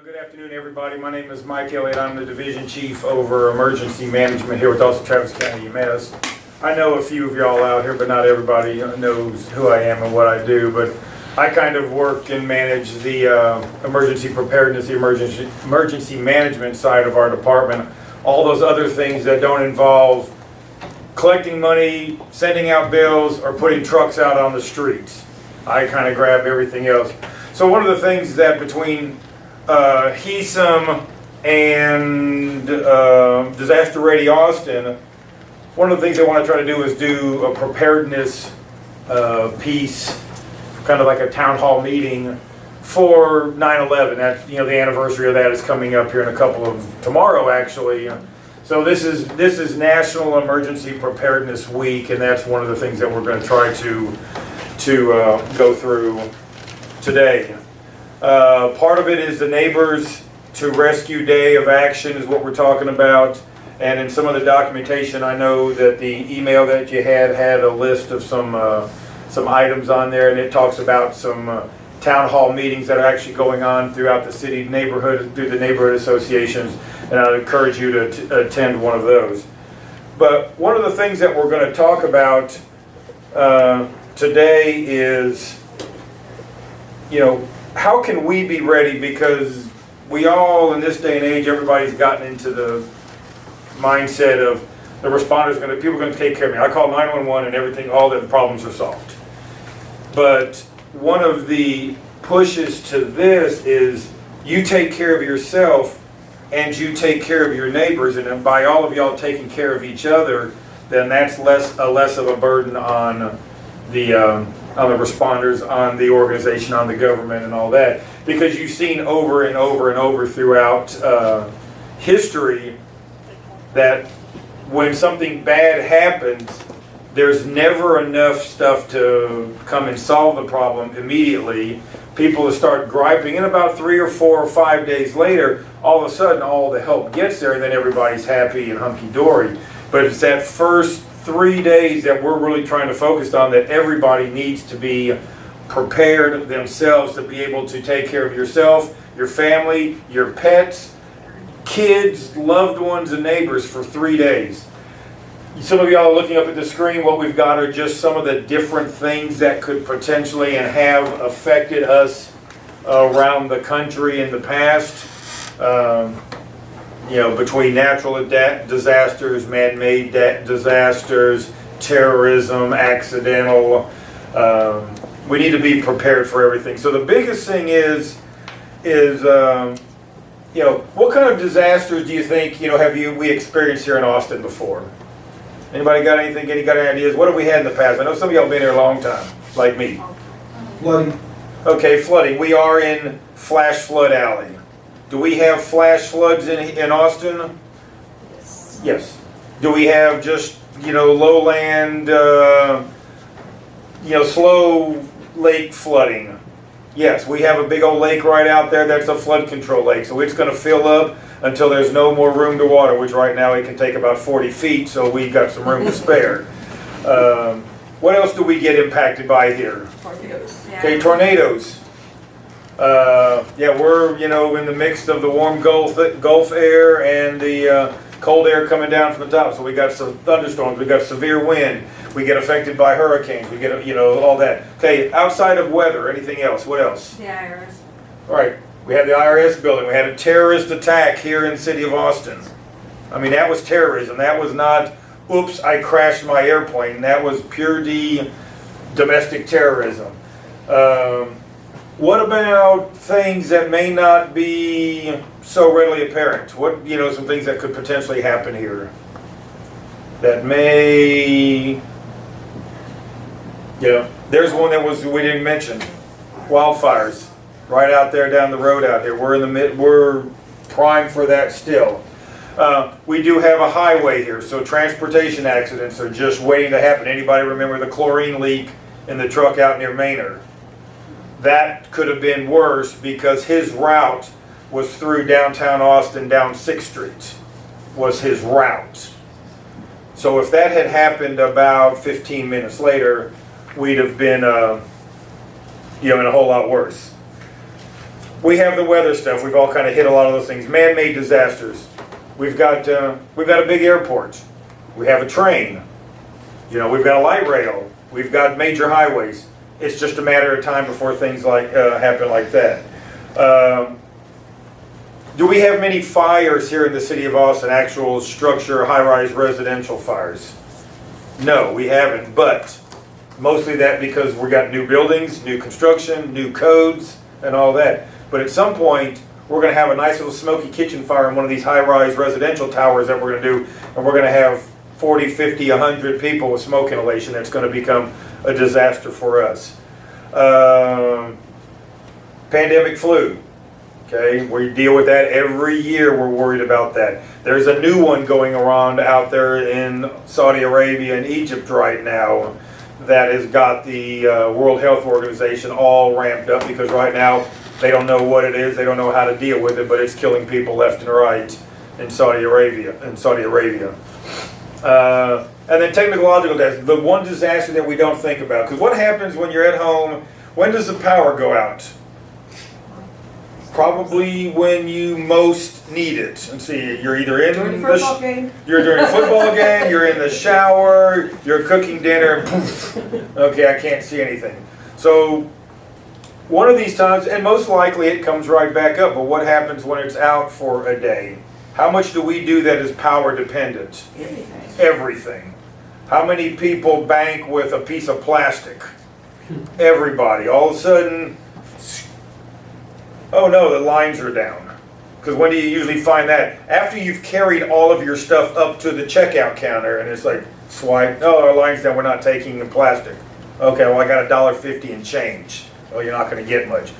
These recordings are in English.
Good afternoon, everybody. My name is Mike Elliott. I'm the Division Chief over Emergency Management here with also Travis County EMS. I know a few of y'all out here, but not everybody knows who I am and what I do. But I kind of work and manage the emergency preparedness, the emergency management side of our department. All those other things that don't involve collecting money, sending out bills, or putting trucks out on the streets. I kind of grab everything else. So one of the things that between ATCEMS and Disaster Ready Austin, one of the things I want to try to do is do a preparedness piece, kind of like a town hall meeting for 9/11. That's, you know, the anniversary of that is coming up here in tomorrow actually. So this is National Emergency Preparedness Week, and that's one of the things that we're going to try to go through today. Part of it is the Neighbors to Rescue Day of Action is what we're talking about. And in some of the documentation, I know that the email that you had a list of some items on there, and it talks about some town hall meetings that are actually going on throughout the city neighborhood, through the neighborhood associations, and I'd encourage you to attend one of those. But one of the things that we're going to talk about today is, you know, how can we be ready? Because we all, in this day and age, everybody's gotten into the mindset of the responders people are going to take care of me. I call 911 and everything, all the problems are solved. But one of the pushes to this is you take care of yourself and you take care of your neighbors, and by all of y'all taking care of each other, then that's less of a burden on the responders, on the organization, on the government, and all that. Because you've seen over and over and over throughout history that when something bad happens, there's never enough stuff to come and solve the problem immediately. People will start griping, and about 3 or 4 or 5 days later, all of a sudden all the help gets there, and then everybody's happy and hunky-dory. But it's that first 3 days that we're really trying to focus on, that everybody needs to be prepared themselves to be able to take care of yourself, your family, your pets, kids, loved ones, and neighbors for 3 days. Some of y'all are looking up at the screen. What we've got are just some of the different things that could potentially and have affected us around the country in the past. You know, between natural disasters, man-made disasters, terrorism, accidental. We need to be prepared for everything. So the biggest thing is you know, what kind of disasters do you think, you know, we experienced here in Austin before? Anybody got anything? Any ideas? What have we had in the past? I know some of y'all been here a long time, like me. Flooding. Okay, flooding. We are in Flash Flood Alley. Do we have flash floods in Austin? Yes. Yes. Do we have just, you know, lowland, you know, slow lake flooding? Yes, we have a big old lake right out there. That's a flood control lake. So it's going to fill up until there's no more room to water, which right now it can take about 40 feet, so we've got some room to spare. What else do we get impacted by here? Tornadoes. Okay, tornadoes. Yeah, we're, you know, in the mix of the warm Gulf air and the cold air coming down from the top. So we got some thunderstorms, we got severe wind, we get affected by hurricanes, we get, you know, all that. Okay, outside of weather, anything else? What else? The IRS. All right, we had the IRS building. We had a terrorist attack here in the city of Austin. I mean, that was terrorism. That was not, oops, I crashed my airplane. That was pure domestic terrorism. What about things that may not be so readily apparent? What, you know, some things that could potentially happen here that may, yeah, there's one that we didn't mention, wildfires, right out there down the road out here. We're primed for that still. We do have a highway here, so transportation accidents are just waiting to happen. Anybody remember the chlorine leak in the truck out near Maynard? That could have been worse because his route was through downtown Austin, down 6th Street, was his route. So if that had happened about 15 minutes later, we'd have been, you know, in a whole lot worse. We have the weather stuff. We've all kind of hit a lot of those things. Man-made disasters. We've got a big airport. We have a train. You know, we've got a light rail. We've got major highways. It's just a matter of time before things like happen like that. Do we have many fires here in the city of Austin, actual structure, high-rise residential fires? No, we haven't, but mostly that because we got new buildings, new construction, new codes, and all that. But at some point, we're going to have a nice little smoky kitchen fire in one of these high-rise residential towers that we're going to do, and we're going to have 40, 50, 100 people with smoke inhalation. That's going to become a disaster for us. Pandemic flu. Okay, we deal with that every year. We're worried about that. There's a new one going around out there in Saudi Arabia and Egypt right now that has got the World Health Organization all ramped up because right now they don't know what it is. They don't know how to deal with it, but it's killing people left and right in Saudi Arabia. And then technological disasters, the one disaster that we don't think about. Because what happens when you're at home? When does the power go out? Probably when you most need it. And see, you're either in During the football game. You're during a football game, you're in the shower, you're cooking dinner, and poof, okay, I can't see anything. So one of these times, and most likely it comes right back up, but what happens when it's out for a day? How much do we do that is power dependent? Everything. How many people bank with a piece of plastic? Everybody. All of a sudden, oh no, the lines are down. Because when do you usually find that? After you've carried all of your stuff up to the checkout counter and it's like, swipe, oh, our line's down, we're not taking the plastic. Okay, well I got $1.50 in change. Well, you're not going to get much.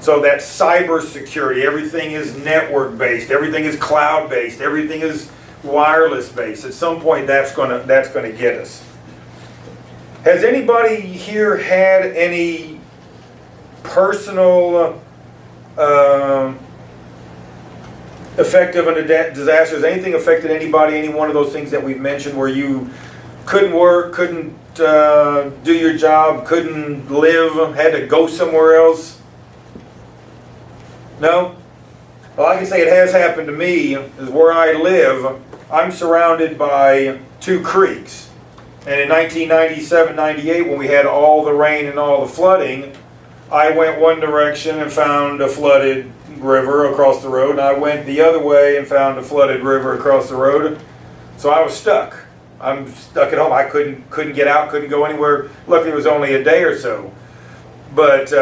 So that cyber security, everything is network based, everything is cloud based, everything is wireless based. At some point that's going to get us. Has anybody here had any personal effect of a disaster? Has anything affected anybody, any one of those things that we've mentioned where you couldn't work, couldn't do your job, couldn't live, had to go somewhere else? No? Well, I can say it has happened to me. Is where I live, I'm surrounded by 2 creeks. And in 1997-98, when we had all the rain and all the flooding, I went one direction and found a flooded river across the road, and I went the other way and found a flooded river across the road. So I was stuck. I'm stuck at home. I couldn't get out, couldn't go anywhere. Luckily, it was only a day or so. But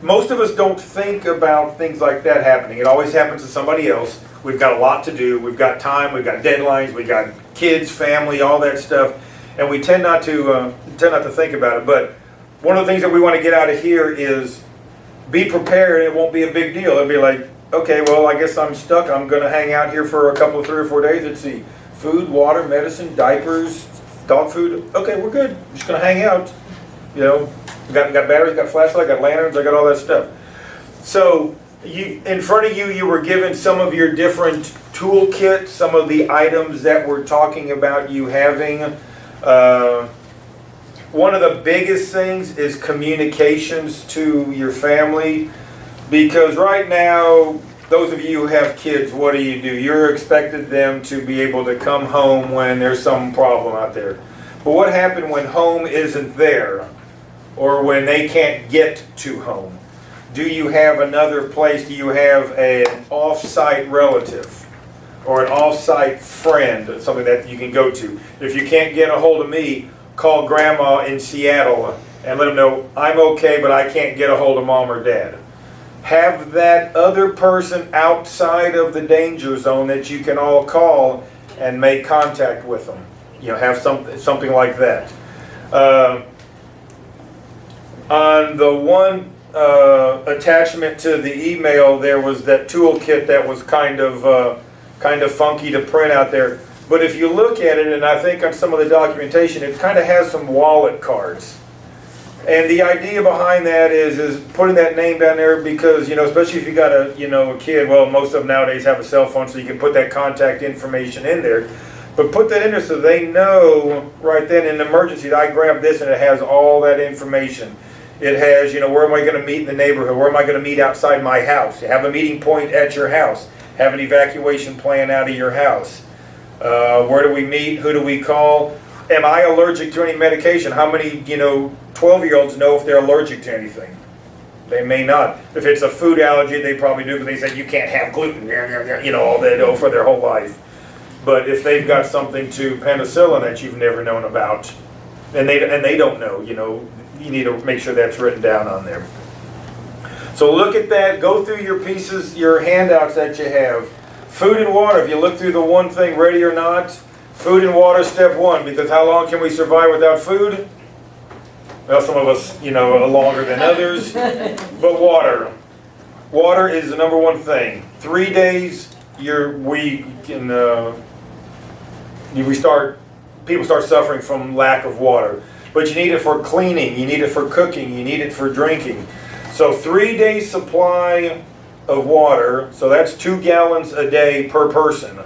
most of us don't think about things like that happening. It always happens to somebody else. We've got a lot to do. We've got time. We've got deadlines. We've got kids, family, all that stuff, and we tend not to think about it. But one of the things that we want to get out of here is be prepared. It won't be a big deal. It'll be like, okay, well, I guess I'm stuck. I'm going to hang out here for a couple of 3 or 4 days. Let's see, food, water, medicine, diapers, dog food. Okay, we're good. I'm just going to hang out. You know, got batteries, got flashlight, got lanterns, I got all that stuff. So in front of you, you were given some of your different toolkits, some of the items that we're talking about you having. One of the biggest things is communications to your family, because right now, those of you who have kids, what do? You're expected them to be able to come home when there's some problem out there. But what happens when home isn't there, or when they can't get to home? Do you have another place? Do you have an off-site relative or an off-site friend, something that you can go to? If you can't get a hold of me, call Grandma in Seattle and let them know, I'm okay, but I can't get a hold of Mom or Dad. Have that other person outside of the danger zone that you can all call and make contact with them. You know, have something like that. On the one attachment to the email, there was that toolkit that was kind of funky to print out there. But if you look at it, and I think on some of the documentation, it kind of has some wallet cards. And the idea behind that is putting that name down there because, you know, especially if you got a kid, well, most of them nowadays have a cell phone, so you can put that contact information in there. But put that in there so they know right then in an emergency, I grabbed this and it has all that information. It has, where am I going to meet in the neighborhood? Where am I going to meet outside my house? Have a meeting point at your house. Have an evacuation plan out of your house. Where do we meet? Who do we call? Am I allergic to any medication? How many, 12-year-olds know if they're allergic to anything? They may not. If it's a food allergy, they probably do, because they said you can't have gluten, all that for their whole life. But if they've got something to penicillin that you've never known about, and they don't know, you need to make sure that's written down on there. So look at that. Go through your pieces, your handouts that you have. Food and water. If you look through the one thing, ready or not, food and water, step one. Because how long can we survive without food? Well, some of us, longer than others. But water. Water is the number one thing. 3 days, people start suffering from lack of water. But you need it for cleaning, you need it for cooking, you need it for drinking. So 3 days supply of water, so that's 2 gallons a day per person.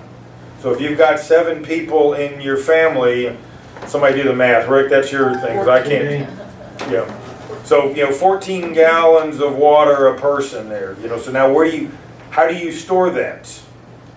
So if you've got 7 people in your family, somebody do the math. Rick, that's your thing, because I can't. Yeah. So, 14 gallons of water a person there. So now how do you store that?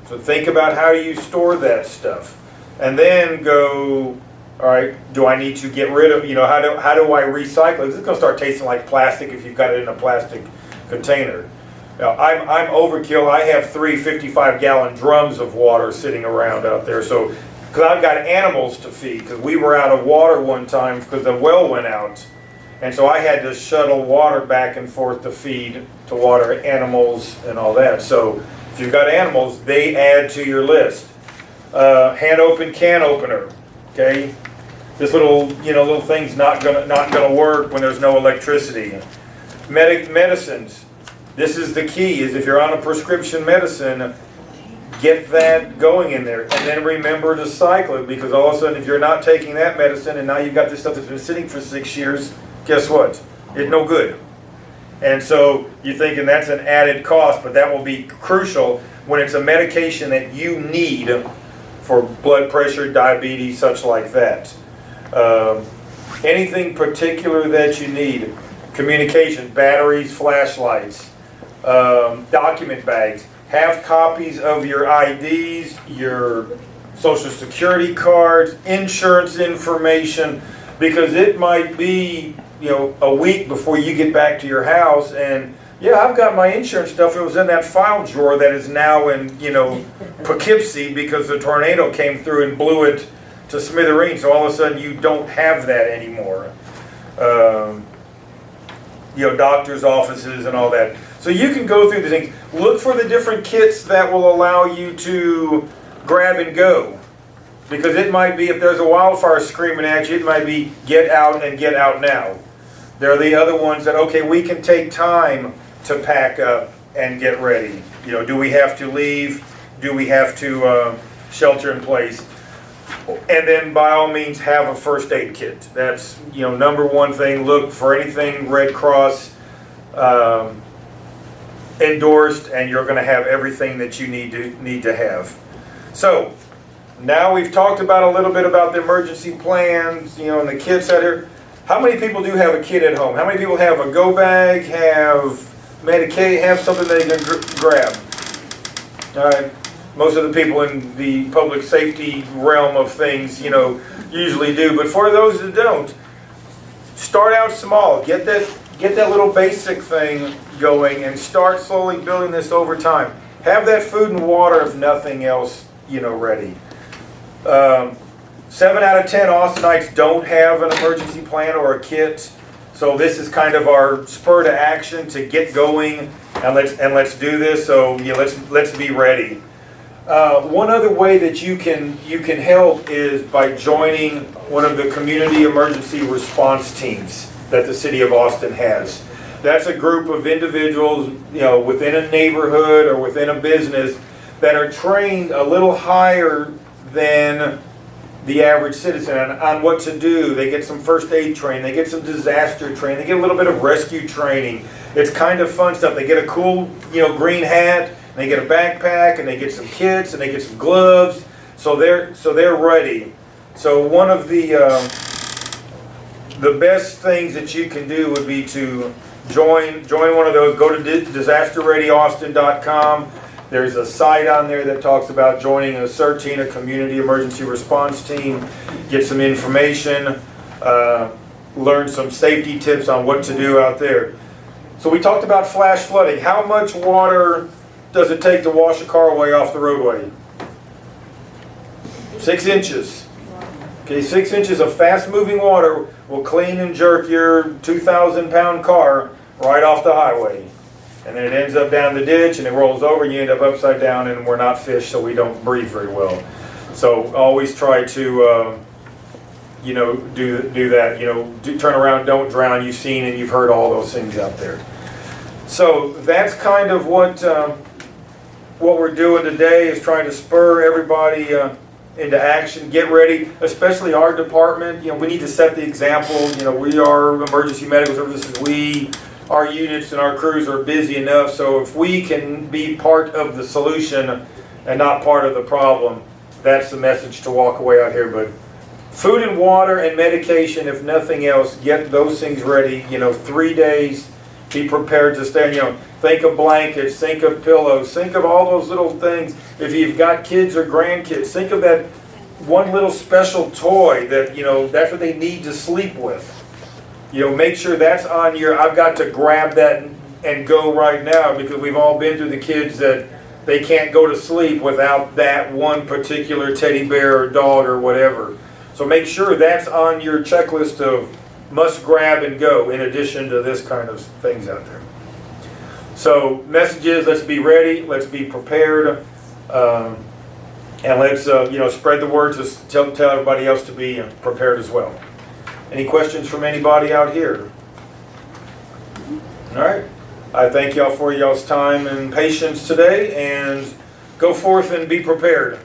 So think about how you store that stuff. And then go, all right, do I need to get rid of, how do I recycle? This is going to start tasting like plastic if you've got it in a plastic container. Now, I'm overkill. I have 3 55-gallon drums of water sitting around out there. So, because I've got animals to feed, because we were out of water one time because the well went out. And so I had to shuttle water back and forth to water animals and all that. So if you've got animals, they add to your list. Hand open can opener. Okay, this little thing's not gonna work when there's no electricity. Medicines. This is the key. Is if you're on a prescription medicine, get that going in there, and then remember to cycle it, because all of a sudden, if you're not taking that medicine and now you've got this stuff that's been sitting for 6 years, guess what? It's no good. And so you're thinking that's an added cost, but that will be crucial when it's a medication that you need for blood pressure, diabetes, such like that. Anything particular that you need. Communication, batteries, flashlights, document bags. Have copies of your IDs, your social security cards, insurance information, because it might be a week before you get back to your house, and I've got my insurance stuff. It was in that file drawer that is now in Poughkeepsie because the tornado came through and blew it to smithereens. So all of a sudden you don't have that anymore. Doctors' offices and all that. So you can go through the things. Look for the different kits that will allow you to grab and go. Because it might be, if there's a wildfire screaming at you, it might be get out and get out now. There are the other ones that, okay, we can take time to pack up and get ready. Do we have to leave? Do we have to shelter in place? And then by all means have a first aid kit. That's number one thing. Look for anything Red Cross endorsed, and you're going to have everything that you need to have. So now we've talked about a little bit about the emergency plans, and the kits out here. How many people do have a kit at home? How many people have a go bag, have Medicaid, have something they can grab? All right. Most of the people in the public safety realm of things, usually do. But for those that don't, start out small. Get that little basic thing going, and start slowly building this over time. Have that food and water, if nothing else, ready. 7 out of 10 Austinites don't have an emergency plan or a kit, so this is kind of our spur to action to get going, and let's do this. So let's be ready. One other way that you can help is by joining one of the community emergency response teams that the city of Austin has. That's a group of individuals, within a neighborhood or within a business that are trained a little higher than the average citizen on what to do. They get some first aid training, they get some disaster training, they get a little bit of rescue training. It's kind of fun stuff. They get a cool, green hat, and they get a backpack, and they get some kits, and they get some gloves. So they're ready. So one of the the best things that you can do would be to join one of those. Go to disasterreadyaustin.com. There's a site on there that talks about joining a CERT, a community emergency response team. Get some information, learn some safety tips on what to do out there. So we talked about flash flooding. How much water does it take to wash a car away off the roadway? 6 inches. Okay, 6 inches of fast-moving water will clean and jerk your 2,000-pound car right off the highway. And then it ends up down the ditch and it rolls over and you end up upside down, and we're not fish, so we don't breathe very well. So always try to, do that. Turn around, don't drown. You've seen and you've heard all those things out there. So that's kind of what we're doing today, is trying to spur everybody into action. Get ready, especially our department. We need to set the example. We are emergency medical services. Our units and our crews are busy enough, so if we can be part of the solution and not part of the problem, that's the message to walk away out here. But food and water and medication, if nothing else, get those things ready. 3 days, be prepared to stand. Think of blankets, think of pillows, think of all those little things. If you've got kids or grandkids, think of that one little special toy that, that's what they need to sleep with. Make sure that's on your, I've got to grab that and go right now, because we've all been through the kids that they can't go to sleep without that one particular teddy bear or dog or whatever. So make sure that's on your checklist of must grab and go, in addition to this kind of things out there. So message is, let's be ready, let's be prepared, and let's spread the word to tell everybody else to be prepared as well. Any questions from anybody out here? All right. I thank y'all for y'all's time and patience today, and go forth and be prepared.